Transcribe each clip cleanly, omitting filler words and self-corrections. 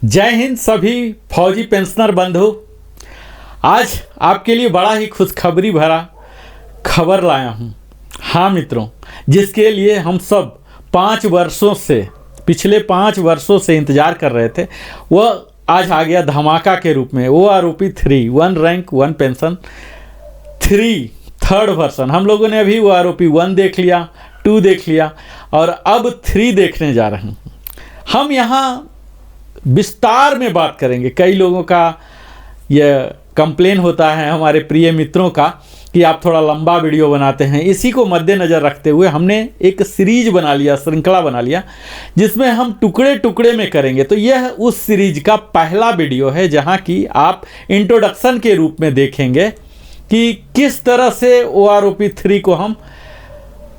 जय हिंद सभी फौजी पेंशनर बंधु। आज आपके लिए बड़ा ही खुशखबरी भरा खबर लाया हूँ। हाँ मित्रों, जिसके लिए हम सब पिछले 5 वर्षों से इंतज़ार कर रहे थे, वह आज आ गया धमाका के रूप में। वो आरोपी 3 1 रैंक 1 पेंशन 3 थर्ड वर्जन। हम लोगों ने अभी वो आरोपी 1 देख लिया, 2 देख लिया और अब 3 देखने जा रहे हैं। हम यहाँ विस्तार में बात करेंगे। कई लोगों का यह कंप्लेन होता है हमारे प्रिय मित्रों का कि आप थोड़ा लंबा वीडियो बनाते हैं। इसी को मद्देनज़र रखते हुए हमने एक सीरीज बना लिया, श्रृंखला बना लिया, जिसमें हम टुकड़े टुकड़े में करेंगे। तो यह उस सीरीज का पहला वीडियो है जहां कि आप इंट्रोडक्शन के रूप में देखेंगे कि किस तरह से OROP 3 को हम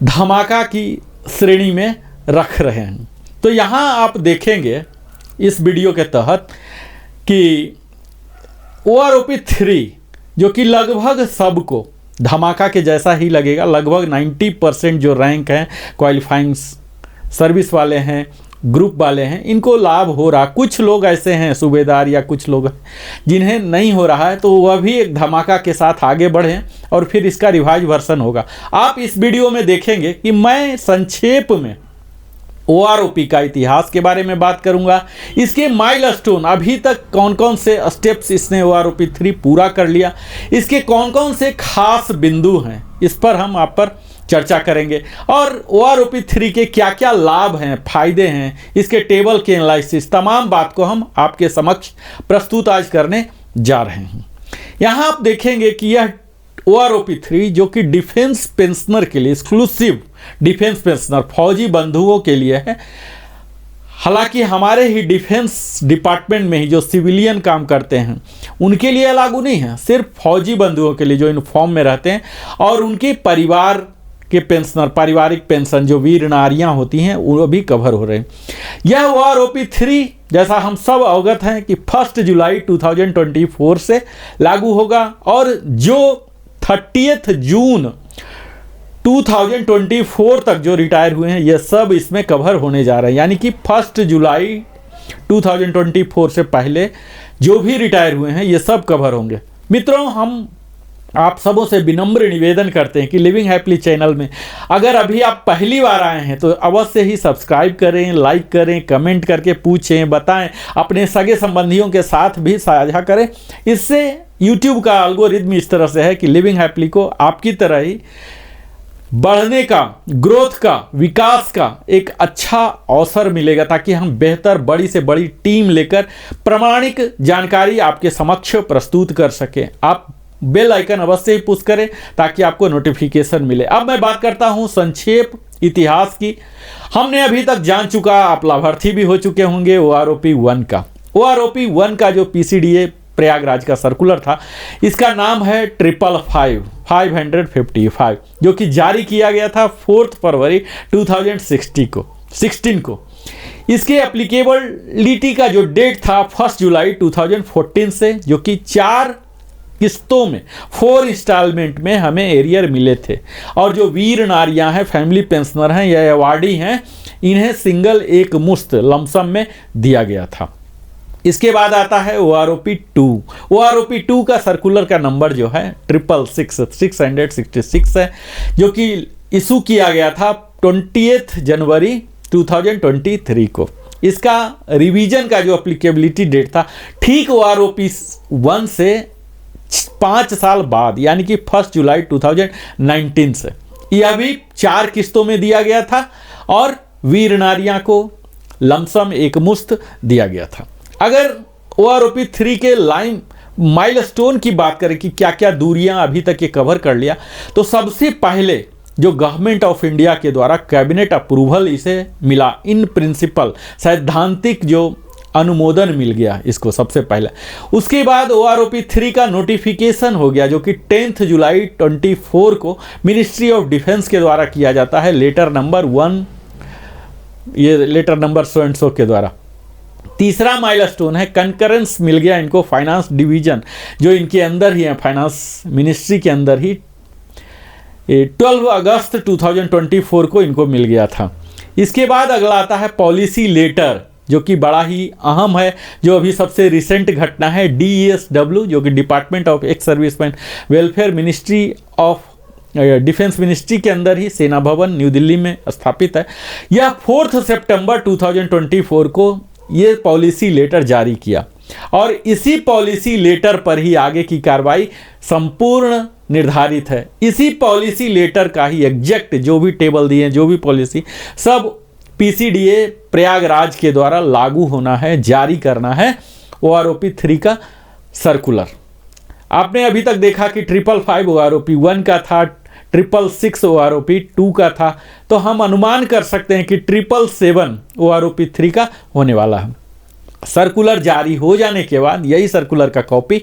धमाका की श्रेणी में रख रहे हैं। तो यहाँ आप देखेंगे इस वीडियो के तहत कि OROP 3 जो कि लगभग सबको धमाका के जैसा ही लगेगा, लगभग 90% जो रैंक हैं, क्वालिफाइंग सर्विस वाले हैं, ग्रुप वाले हैं, इनको लाभ हो रहा। कुछ लोग ऐसे हैं सूबेदार या कुछ लोग जिन्हें नहीं हो रहा है, तो वह भी एक धमाका के साथ आगे बढ़ें और फिर इसका रिवाइज वर्सन होगा। आप इस वीडियो में देखेंगे कि मैं संक्षेप में OROP का इतिहास के बारे में बात करूंगा, इसके माइलस्टोन, अभी तक कौन कौन से स्टेप्स इसने OROP 3 पूरा कर लिया, इसके कौन कौन से खास बिंदु हैं, इस पर हम आप पर चर्चा करेंगे। और OROP 3 के क्या क्या लाभ हैं, फायदे हैं, इसके टेबल के एनालिसिस, तमाम बात को हम आपके समक्ष प्रस्तुत आज करने जा रहे हैं। यहाँ आप देखेंगे कि यह OROP 3 जो कि डिफेंस पेंशनर के लिए, एक्सक्लूसिव डिफेंस पेंशनर फौजी बंधुओं के लिए है। हालांकि हमारे ही डिफेंस डिपार्टमेंट में ही जो सिविलियन काम करते हैं उनके लिए लागू नहीं है, सिर्फ फौजी बंधुओं के लिए जो यूनिफॉर्म में रहते हैं और उनके परिवार के पेंशनर, पारिवारिक पेंशन जो वीर नारियां होती हैं, वो भी कवर हो रहे हैं। यह OROP 3 जैसा हम सब अवगत हैं कि 1 जुलाई 2024 से लागू होगा और जो 30 जून 2024 तक जो रिटायर हुए हैं, ये सब इसमें कवर होने जा रहे हैं। यानी कि 1 जुलाई 2024 से पहले जो भी रिटायर हुए हैं, ये सब कवर होंगे। मित्रों, हम आप सबों से विनम्र निवेदन करते हैं कि लिविंग हैप्पीली चैनल में अगर अभी आप पहली बार आए हैं तो अवश्य ही सब्सक्राइब करें, लाइक करें, कमेंट करके पूछें, बताएं, अपने सगे संबंधियों के साथ भी साझा करें। इससे YouTube का एल्गोरिथम इस तरह से है कि लिविंग हैप्पीली को आपकी तरह ही बढ़ने का, ग्रोथ का, विकास का एक अच्छा अवसर मिलेगा, ताकि हम बेहतर, बड़ी से बड़ी टीम लेकर प्रामाणिक जानकारी आपके समक्ष प्रस्तुत कर सकें। आप बेल आइकन अवश्य ही पुश करें ताकि आपको नोटिफिकेशन मिले। अब मैं बात करता हूं संक्षेप इतिहास की। हमने अभी तक जान चुका, आप लाभार्थी भी हो चुके होंगे OROP 1 का। OROP 1 का जो PCDA प्रयागराज का सर्कुलर था, इसका नाम है 555 जो कि जारी किया गया था 4 फरवरी 2016 को। इसके एप्लीकेबिलिटी का जो डेट था 1 जुलाई 2014 से, जो कि 4 किस्तों में 4 इंस्टॉलमेंट में हमें एरियर मिले थे। और जो वीर नारियां हैं, फैमिली पेंशनर हैं या अवार्डी हैं, इन्हें सिंगल एक मुश्त लमसम में दिया गया था। इसके बाद आता है OROP 2। OROP 2 का सर्कुलर का नंबर जो है 666 है, जो कि इशू किया गया था 20 जनवरी 2023 को। इसका रिवीजन का जो एप्लीकेबिलिटी डेट था ठीक OROP 1 से 5 साल बाद, यानी कि 1 जुलाई 2019 से। यह भी 4 किस्तों में दिया गया था और वीर नारियां को लमसम एक मुश्त दिया गया था। अगर OROP 3 के लाइन माइलस्टोन की बात करें कि क्या क्या दूरियां अभी तक ये कवर कर लिया, तो सबसे पहले जो गवर्नमेंट ऑफ इंडिया के द्वारा कैबिनेट अप्रूवल इसे मिला, इन प्रिंसिपल सैद्धांतिक जो अनुमोदन मिल गया इसको सबसे पहले। उसके बाद OROP 3 का नोटिफिकेशन हो गया, जो कि 10 जुलाई 24 को मिनिस्ट्री ऑफ डिफेंस के द्वारा किया जाता है, लेटर नंबर 1, ये letter number so and so के द्वारा। तीसरा माइलस्टोन है कंकरेंस मिल गया इनको फाइनेंस डिवीजन, जो इनके अंदर ही है, फाइनेंस मिनिस्ट्री के अंदर ही 12 अगस्त 2024 को इनको मिल गया था। इसके बाद अगला आता है पॉलिसी लेटर जो कि बड़ा ही अहम है, जो अभी सबसे रिसेंट घटना है। DESW जो कि department of ex serviceman welfare ministry of defence ministry के अंदर ही सेना भवन न्यू दिल्ली में स्थापित है। यह 4 सितंबर 2024 को ये पॉलिसी लेटर जारी किया और इसी पॉलिसी लेटर पर ही आगे की कार्रवाई संपूर्ण निर्धारित है। इसी पॉलिसी लेटर का ही एग्जैक्ट जो भी टेबल दिए, जो भी पॉलिसी, सब PCDA प्रयागराज के द्वारा लागू होना है, जारी करना है। OROP 3 का सर्कुलर आपने अभी तक देखा कि 555 OROP 1 का था, 666 OROP 2 का था, तो हम अनुमान कर सकते हैं कि 777 OROP 3 का होने वाला है। सर्कुलर जारी हो जाने के बाद यही सर्कुलर का कॉपी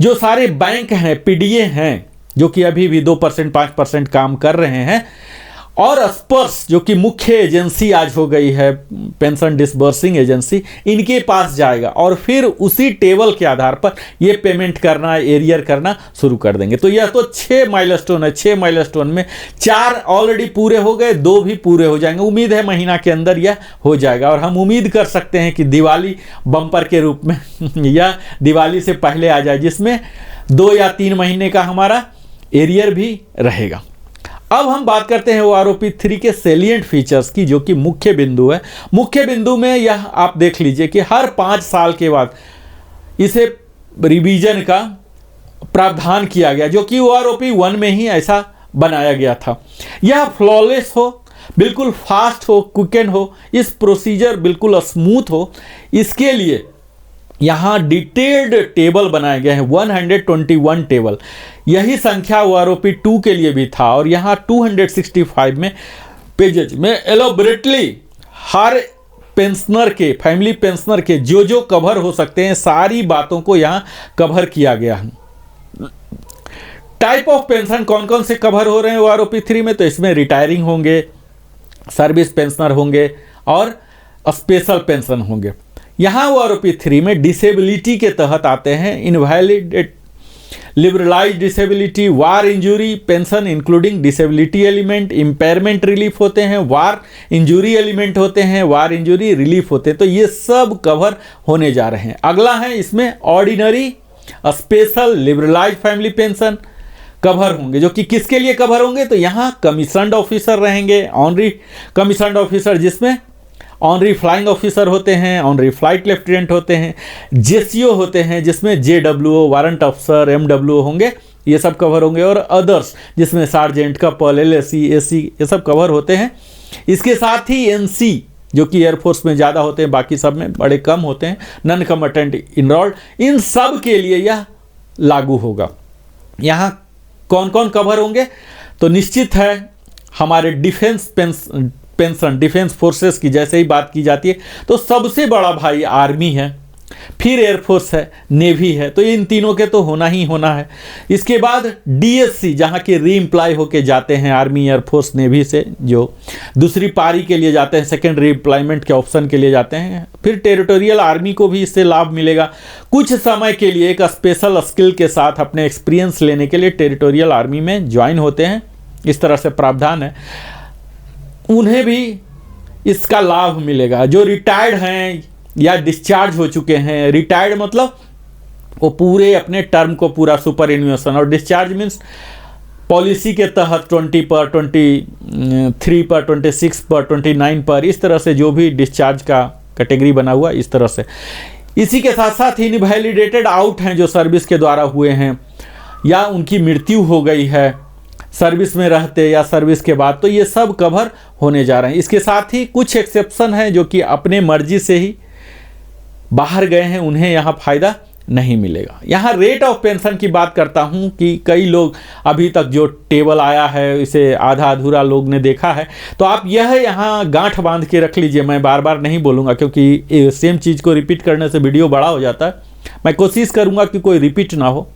जो सारे बैंक हैं, PDA हैं, जो कि अभी भी 2% 5% काम कर रहे हैं, और स्पर्श जो कि मुख्य एजेंसी आज हो गई है, पेंशन डिसबर्सिंग एजेंसी, इनके पास जाएगा और फिर उसी टेबल के आधार पर ये पेमेंट करना, एरियर करना शुरू कर देंगे। तो यह तो 6 माइलस्टोन है। 6 माइलस्टोन में 4 ऑलरेडी पूरे हो गए, 2 भी पूरे हो जाएंगे। उम्मीद है महीना के अंदर यह हो जाएगा और हम उम्मीद कर सकते हैं कि दिवाली बम्पर के रूप में या दिवाली से पहले आ जाए, जिसमें 2 या 3 महीने का हमारा एरियर भी रहेगा। अब हम बात करते हैं OROP 3 के सेलिएंट फीचर्स की, जो कि मुख्य बिंदु है। मुख्य बिंदु में यह आप देख लीजिए कि हर 5 साल के बाद इसे रिवीजन का प्रावधान किया गया, जो कि OROP 1 में ही ऐसा बनाया गया था। यह फ्लॉलेस हो, बिल्कुल फास्ट हो, क्विकन हो, इस प्रोसीजर बिल्कुल स्मूथ हो, इसके लिए यहाँ डिटेल्ड टेबल बनाए गए हैं, 121 टेबल। यही संख्या OROP 2 के लिए भी था और यहाँ 265 में पेजेज में एलोबरेटली हर पेंशनर के, फैमिली पेंशनर के जो कवर हो सकते हैं, सारी बातों को यहाँ कवर किया गया है। टाइप ऑफ पेंशन कौन कौन से कवर हो रहे हैं OROP 3 में, तो इसमें रिटायरिंग होंगे, सर्विस पेंशनर होंगे और स्पेशल पेंशन होंगे। यहाँ OROP 3 में डिसेबिलिटी के तहत आते हैं invalid, liberalise disability, war injury pension including disability element, impairment relief होते हैं, वार इंजरी एलिमेंट होते हैं, वार इंजरी रिलीफ होते हैं। तो ये सब कवर होने जा रहे हैं। अगला है इसमें ordinary, special, liberalise family pension cover होंगे, जो कि किसके लिए कवर होंगे, तो यहाँ कमीशन्ड ऑफिसर रहेंगे, ऑनरी कमीशन्ड ऑफिसर, जिसमें ऑनरी फ्लाइंग ऑफिसर होते हैं, ऑनरी फ्लाइट लेफ्टिनेंट होते हैं, JCO होते हैं, जिसमें JWO वारंट ऑफिसर, MWO होंगे, ये सब कवर होंगे, और अदर्स जिसमें सार्जेंट, कपल, LSC, AC ये सब कवर होते हैं। इसके साथ ही NC जो कि एयरफोर्स में ज़्यादा होते हैं, बाकी सब में बड़े कम होते हैं, नॉन कम्बैटेंट इनरोल्ड, इन सब के लिए यह लागू होगा। यहाँ कौन कौन कवर होंगे, तो निश्चित है हमारे पेंशन डिफेंस फोर्सेस की जैसे ही बात की जाती है तो सबसे बड़ा भाई आर्मी है, फिर एयरफोर्स है, नेवी है, तो इन तीनों के तो होना ही होना है। इसके बाद DSC जहाँ के री एम्प्लॉय होके जाते हैं आर्मी, एयरफोर्स, नेवी से, जो दूसरी पारी के लिए जाते हैं, सेकेंड री एम्प्लॉयमेंट के ऑप्शन के लिए जाते हैं। फिर टेरिटोरियल आर्मी को भी इससे लाभ मिलेगा, कुछ समय के लिए एक स्पेशल स्किल के साथ अपने एक्सपीरियंस लेने के लिए टेरिटोरियल आर्मी में ज्वाइन होते हैं। इस तरह से प्रावधान है, उन्हें भी इसका लाभ मिलेगा। जो रिटायर्ड हैं या डिस्चार्ज हो चुके हैं, रिटायर्ड मतलब वो पूरे अपने टर्म को पूरा सुपर एन्युएशन, और डिस्चार्ज मीन्स पॉलिसी के तहत 20 पर, 23 पर, 26 पर, 29 पर, इस तरह से जो भी डिस्चार्ज का कैटेगरी बना हुआ, इस तरह से। इसी के साथ साथ इनवैलिडेटेड आउट हैं जो सर्विस के द्वारा हुए हैं या उनकी मृत्यु हो गई है सर्विस में रहते या सर्विस के बाद, तो ये सब कवर होने जा रहे हैं। इसके साथ ही कुछ एक्सेप्शन हैं जो कि अपने मर्जी से ही बाहर गए हैं, उन्हें यहाँ फ़ायदा नहीं मिलेगा। यहाँ रेट ऑफ पेंशन की बात करता हूँ कि कई लोग अभी तक जो टेबल आया है इसे आधा अधूरा लोग ने देखा है, तो आप यह यहाँ गांठ बांध के रख लीजिए। मैं बार बार नहीं बोलूँगा क्योंकि सेम चीज़ को रिपीट करने से वीडियो बड़ा हो जाता है। मैं कोशिश करूँगा कि कोई रिपीट ना हो।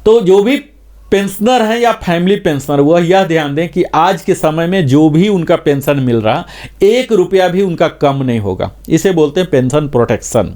तो जो भी पेंशनर हैं या फैमिली पेंशनर, वह यह ध्यान दें कि आज के समय में जो भी उनका पेंशन मिल रहा, 1 रुपया भी उनका कम नहीं होगा। इसे बोलते हैं पेंशन प्रोटेक्शन।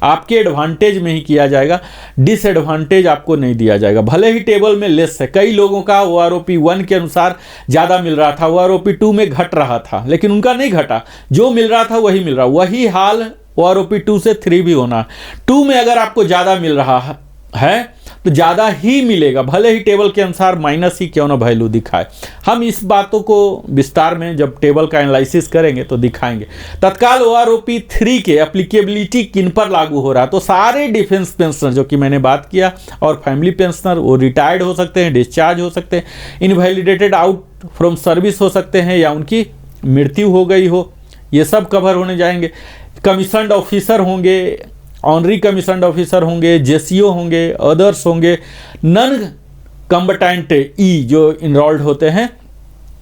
आपके एडवांटेज में ही किया जाएगा, डिसएडवांटेज आपको नहीं दिया जाएगा। भले ही टेबल में लेस है, कई लोगों का OROP 1 के अनुसार ज़्यादा मिल रहा था, OROP 2 में घट रहा था, लेकिन उनका नहीं घटा, जो मिल रहा था वही मिल रहा। वही हाल OROP 2 से 3 भी होना। 2 में अगर आपको ज़्यादा मिल रहा है तो ज़्यादा ही मिलेगा, भले ही टेबल के अनुसार माइनस ही क्यों ना वैल्यू दिखाए। हम इस बातों को विस्तार में जब टेबल का एनालिसिस करेंगे तो दिखाएंगे। तत्काल OROP 3 के एप्लीकेबिलिटी किन पर लागू हो रहा है, तो सारे डिफेंस पेंशनर जो कि मैंने बात किया और फैमिली पेंशनर, वो रिटायर्ड हो सकते हैं, डिस्चार्ज हो सकते हैं, इनवैलिडेटेड आउट फ्रॉम सर्विस हो सकते हैं, या उनकी मृत्यु हो गई हो, ये सब कवर होने जाएंगे। कमीशन्ड ऑफिसर होंगे, ऑनरी कमीशन्ड ऑफिसर होंगे, जेसीओ होंगे, अदर्स होंगे, नन कम्बटेंट जो इनरोल्ड होते हैं,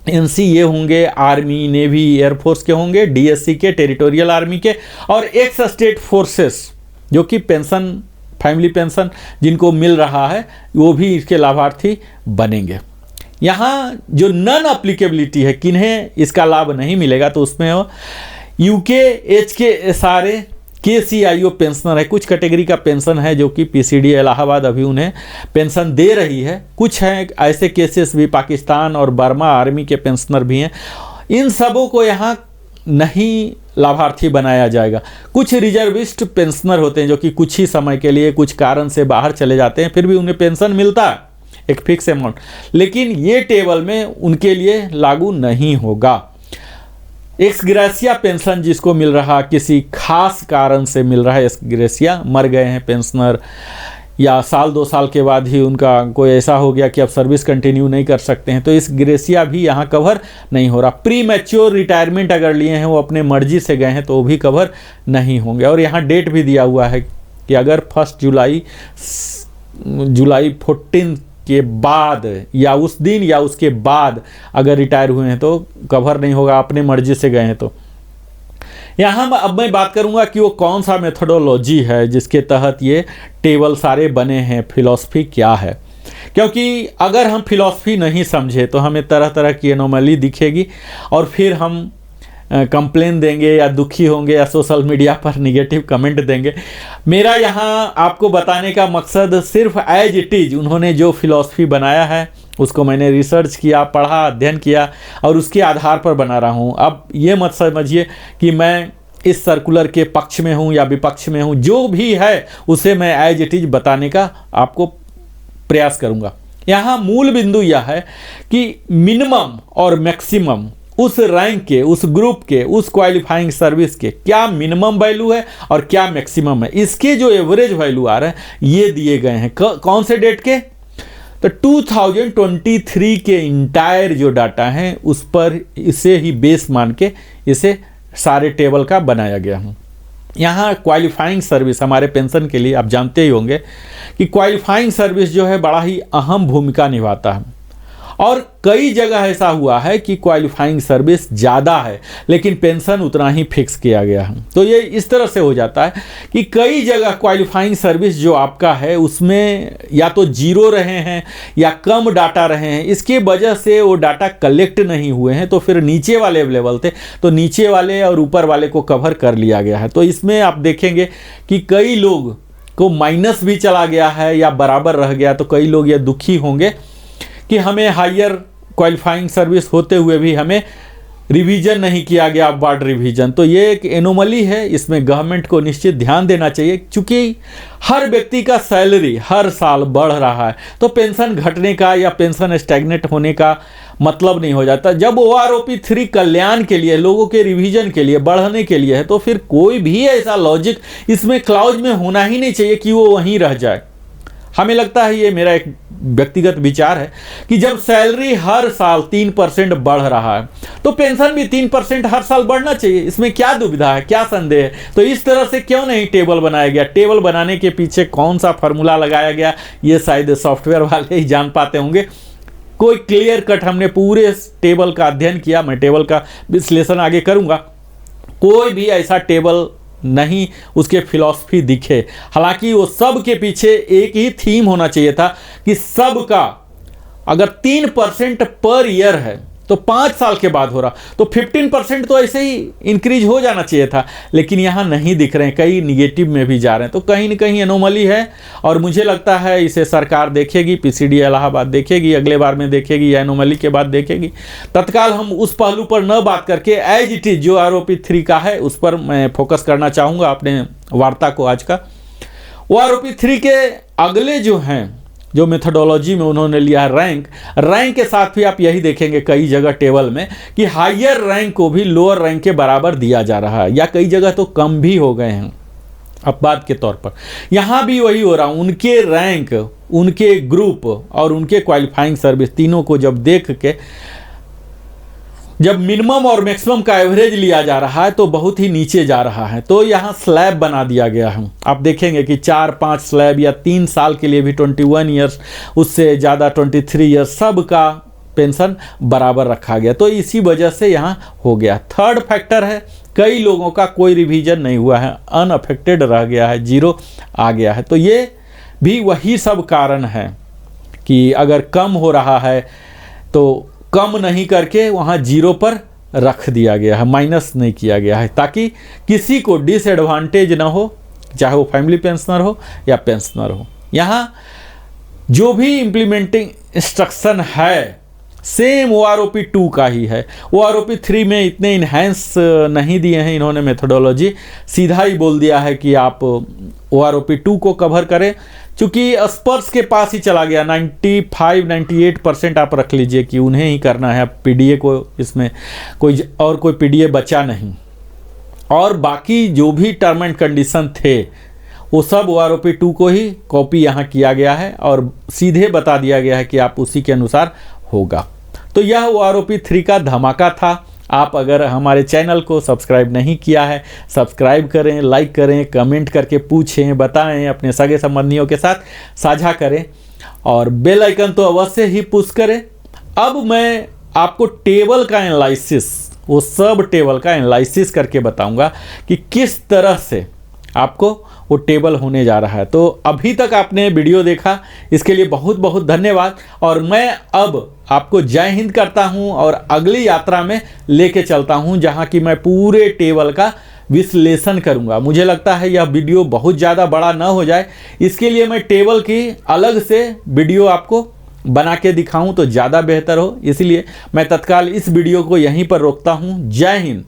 एनसी ये होंगे, आर्मी, नेवी, एयरफोर्स के होंगे, डीएससी के, टेरिटोरियल आर्मी के, और एक्स स्टेट फोर्सेस जो कि पेंशन, फैमिली पेंशन जिनको मिल रहा है वो भी इसके लाभार्थी बनेंगे। यहाँ जो नन अप्लीकेबिलिटी है, किन्हें इसका लाभ नहीं मिलेगा, तो उसमें यूके, HK, KCIO पेंशनर है। कुछ कैटेगरी का पेंशन है जो कि PCD इलाहाबाद अभी उन्हें पेंशन दे रही है। कुछ हैं ऐसे केसेस भी, पाकिस्तान और बर्मा आर्मी के पेंशनर भी हैं। इन सबों को यहाँ नहीं लाभार्थी बनाया जाएगा। कुछ रिजर्विस्ट पेंशनर होते हैं जो कि कुछ ही समय के लिए कुछ कारण से बाहर चले जाते हैं, फिर भी उन्हें पेंशन मिलता है एक फिक्स अमाउंट, लेकिन ये टेबल में उनके लिए लागू नहीं होगा। एक्स ग्रेसिया पेंशन जिसको मिल रहा, किसी खास कारण से मिल रहा है एक्स ग्रेसिया, मर गए हैं पेंशनर, या साल 2 साल के बाद ही उनका कोई ऐसा हो गया कि अब सर्विस कंटिन्यू नहीं कर सकते हैं, तो इस ग्रेसिया भी यहाँ कवर नहीं हो रहा। प्री मैच्योर रिटायरमेंट अगर लिए हैं, वो अपने मर्जी से गए हैं, तो वो भी कवर नहीं होंगे। और यहाँ डेट भी दिया हुआ है कि अगर 1 जुलाई 14 के बाद या उस दिन या उसके बाद अगर रिटायर हुए हैं तो कवर नहीं होगा, अपने मर्जी से गए हैं तो। यहाँ अब मैं बात करूँगा कि वो कौन सा मेथोडोलॉजी है जिसके तहत ये टेबल सारे बने हैं, फिलॉसफी क्या है। क्योंकि अगर हम फिलॉसफी नहीं समझे तो हमें तरह तरह की एनोमली दिखेगी और फिर हम कंप्लेन देंगे या दुखी होंगे या सोशल मीडिया पर निगेटिव कमेंट देंगे। मेरा यहाँ आपको बताने का मकसद सिर्फ एज इट इज़ उन्होंने जो फिलॉसफी बनाया है उसको मैंने रिसर्च किया, पढ़ा, अध्ययन किया और उसके आधार पर बना रहा हूँ। अब ये मत समझिए कि मैं इस सर्कुलर के पक्ष में हूँ या विपक्ष में हूँ, जो भी है उसे मैं एज इट इज़ बताने का आपको प्रयास करूँगा। यहाँ मूल बिंदु यह है कि मिनिमम और मैक्सिमम उस रैंक के, उस ग्रुप के, उस क्वालिफाइंग सर्विस के क्या मिनिमम वैल्यू है और क्या मैक्सिमम है, इसके जो एवरेज वैल्यू आ रहे हैं ये दिए गए हैं। कौन से डेट के, तो 2023 के इंटायर जो डाटा हैं उस पर इसे ही बेस मान के इसे सारे टेबल का बनाया गया है। यहाँ क्वालिफाइंग सर्विस हमारे पेंशन के लिए आप जानते ही होंगे कि क्वालिफाइंग सर्विस जो है बड़ा ही अहम भूमिका निभाता है और कई जगह ऐसा हुआ है कि क्वालिफाइंग सर्विस ज़्यादा है लेकिन पेंशन उतना ही फिक्स किया गया है। तो ये इस तरह से हो जाता है कि कई जगह क्वालिफाइंग सर्विस जो आपका है उसमें या तो जीरो रहे हैं या कम डाटा रहे हैं, इसके वजह से वो डाटा कलेक्ट नहीं हुए हैं, तो फिर नीचे वाले अवेलेबल थे तो नीचे वाले और ऊपर वाले को कवर कर लिया गया है। तो इसमें आप देखेंगे कि कई लोग को माइनस भी चला गया है या बराबर रह गया, तो कई लोग ये दुखी होंगे कि हमें हायर क्वालिफाइंग सर्विस होते हुए भी हमें रिवीजन नहीं किया गया, अपवार्ड रिवीजन। तो ये एक एनोमली है, इसमें गवर्नमेंट को निश्चित ध्यान देना चाहिए क्योंकि हर व्यक्ति का सैलरी हर साल बढ़ रहा है, तो पेंशन घटने का या पेंशन स्टैग्नेट होने का मतलब नहीं हो जाता। जब OROP 3 कल्याण के लिए, लोगों के रिवीजन के लिए, बढ़ने के लिए है, तो फिर कोई भी ऐसा लॉजिक इसमें क्लाउज में होना ही नहीं चाहिए कि वो वहीं रह जाए। हमें लगता है, ये मेरा एक व्यक्तिगत विचार है कि जब सैलरी हर साल 3% बढ़ रहा है तो पेंशन भी 3% हर साल बढ़ना चाहिए। इसमें क्या दुविधा है, क्या संदेह है? तो इस तरह से क्यों नहीं टेबल बनाया गया? टेबल बनाने के पीछे कौन सा फार्मूला लगाया गया ये शायद सॉफ्टवेयर वाले ही जान पाते होंगे। कोई क्लियर कट हमने पूरे टेबल का अध्ययन किया, मैं टेबल का विश्लेषण आगे करूंगा। कोई भी ऐसा टेबल नहीं उसके फिलॉसफी दिखे, हालांकि वो सब के पीछे एक ही थीम होना चाहिए था कि सबका अगर 3% पर ईयर है तो 5 साल के बाद हो रहा, तो 15% तो ऐसे ही इंक्रीज हो जाना चाहिए था, लेकिन यहाँ नहीं दिख रहे हैं, कई निगेटिव में भी जा रहे हैं। तो कहीं ना कहीं एनोमली है और मुझे लगता है इसे सरकार देखेगी, पीसीडी इलाहाबाद देखेगी, अगले बार में देखेगी या एनोमली के बाद देखेगी। तत्काल हम उस पहलू पर न बात करके एज इट इज जो आरोपी 3 का है उस पर मैं फोकस करना चाहूँगा अपने वार्ता को आज का। वो आरोपी 3 के अगले जो हैं, जो मेथोडोलॉजी में उन्होंने लिया है रैंक के साथ भी आप यही देखेंगे कई जगह टेबल में कि हायर रैंक को भी लोअर रैंक के बराबर दिया जा रहा है, या कई जगह तो कम भी हो गए हैं अपवाद के तौर पर। यहाँ भी वही हो रहा, उनके रैंक, उनके ग्रुप और उनके क्वालिफाइंग सर्विस तीनों को जब देख के जब मिनिमम और मैक्सिमम का एवरेज लिया जा रहा है तो बहुत ही नीचे जा रहा है। तो यहाँ स्लैब बना दिया गया है, आप देखेंगे कि 4-5 स्लैब या 3 साल के लिए भी 21 ईयर्स, उससे ज़्यादा 23 ईयर्स, सब का पेंशन बराबर रखा गया। तो इसी वजह से यहाँ हो गया। थर्ड फैक्टर है, कई लोगों का कोई रिवीजन नहीं हुआ है, अनअफेक्टेड रह गया है, 0 आ गया है। तो ये भी वही सब कारण है कि अगर कम हो रहा है तो कम नहीं करके वहाँ 0 पर रख दिया गया है, माइनस नहीं किया गया है, ताकि किसी को डिसएडवांटेज ना हो, चाहे वो फैमिली पेंशनर हो या पेंशनर हो। यहाँ जो भी इम्प्लीमेंटिंग इंस्ट्रक्शन है सेम वो आरोपी 2 का ही है। वो आरोपी 3 में इतने इन्हेंस नहीं दिए हैं इन्होंने मेथोडोलॉजी, सीधा ही बोल दिया है कि आप वो आरोपी 2 को कवर करें, चूँकि स्पर्श के पास ही चला गया। 95-98% आप रख लीजिए कि उन्हें ही करना है, पीडीए को इसमें कोई पीडीए बचा नहीं। और बाकी जो भी टर्म एंड कंडीशन थे वो सब वो आरोपी 2 को ही कॉपी यहाँ किया गया है और सीधे बता दिया गया है कि आप उसी के अनुसार होगा। तो यह वो आरोपी 3 का धमाका था। आप अगर हमारे चैनल को सब्सक्राइब नहीं किया है, सब्सक्राइब करें, लाइक करें, कमेंट करके पूछें, बताएं, अपने सगे संबंधियों के साथ साझा करें और बेल आइकन तो अवश्य ही पुश करें। अब मैं आपको टेबल का एनालिसिस, वो सब टेबल का एनालिसिस करके बताऊंगा कि किस तरह से आपको वो टेबल होने जा रहा है। तो अभी तक आपने वीडियो देखा, इसके लिए बहुत बहुत धन्यवाद। और मैं अब आपको जय हिंद करता हूं और अगली यात्रा में लेके चलता हूं जहां कि मैं पूरे टेबल का विश्लेषण करूंगा। मुझे लगता है यह वीडियो बहुत ज़्यादा बड़ा ना हो जाए, इसके लिए मैं टेबल की अलग से वीडियो आपको बना के दिखाऊं तो ज़्यादा बेहतर हो। इसलिए मैं तत्काल इस वीडियो को यहीं पर रोकता हूं। जय हिंद।